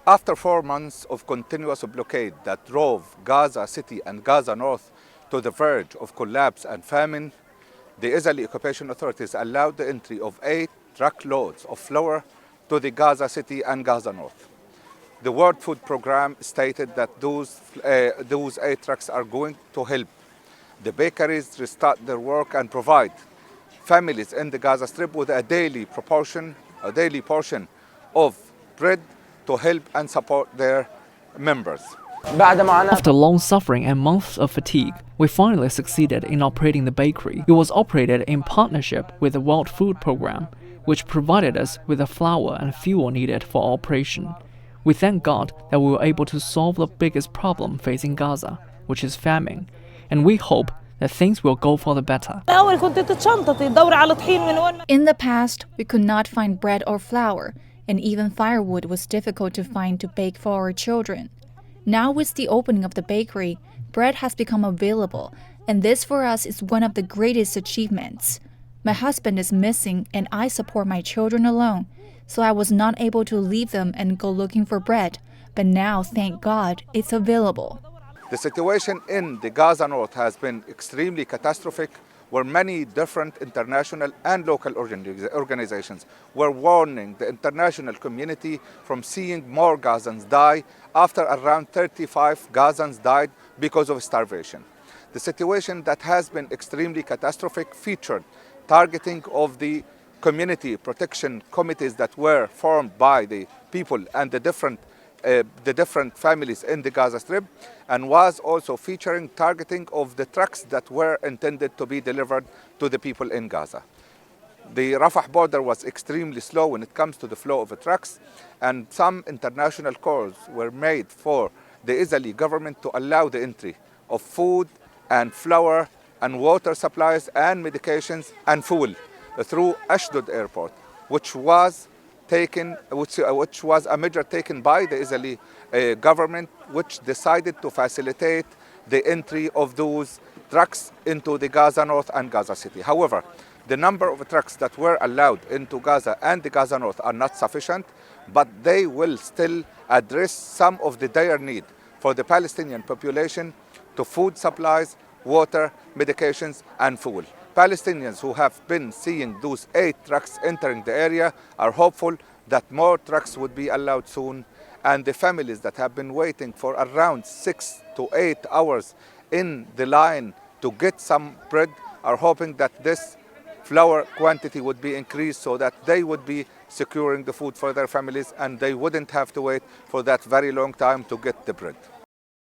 After 4 months of continuous blockade that drove Gaza City and Gaza North to the verge of collapse and famine, the Israeli occupation authorities allowed the entry of 8 truckloads of flour to the Gaza City and Gaza North. The World Food Programme stated that those 8 trucks are going to help the bakeries restart their work and provide families in the Gaza Strip with a daily portion of bread to help and support their members. After long suffering and months of fatigue, we finally succeeded in operating the bakery. It was operated in partnership with the World Food Programme, which provided us with the flour and fuel needed for operation. We thank God that we were able to solve the biggest problem facing Gaza, which is famine, and we hope that things will go for the better. In the past, we could not find bread or flour, and even firewood was difficult to find to bake for our children. Now with the opening of the bakery, bread has become available, and this for us is one of the greatest achievements. My husband is missing and I support my children alone, so I was not able to leave them and go looking for bread, but now, thank God, it's available. The situation in the Gaza North has been extremely catastrophic, where many different international and local organizations were warning the international community from seeing more Gazans die after around 35 Gazans died because of starvation. The situation that has been extremely catastrophic featured targeting of the community protection committees that were formed by the people and the different families in the Gaza Strip, and was also featuring targeting of the trucks that were intended to be delivered to the people in Gaza. The Rafah border was extremely slow when it comes to the flow of the trucks, and some international calls were made for the Israeli government to allow the entry of food and flour and water supplies and medications and fuel through Ashdod airport, which was a measure taken by the Israeli government, which decided to facilitate the entry of those trucks into the Gaza North and Gaza City. However, the number of trucks that were allowed into Gaza and the Gaza North are not sufficient, but they will still address some of the dire need for the Palestinian population to food supplies, water, medications, and fuel. Palestinians who have been seeing those 8 trucks entering the area are hopeful that more trucks would be allowed soon, and the families that have been waiting for around 6 to 8 hours in the line to get some bread are hoping that this flour quantity would be increased so that they would be securing the food for their families and they wouldn't have to wait for that very long time to get the bread.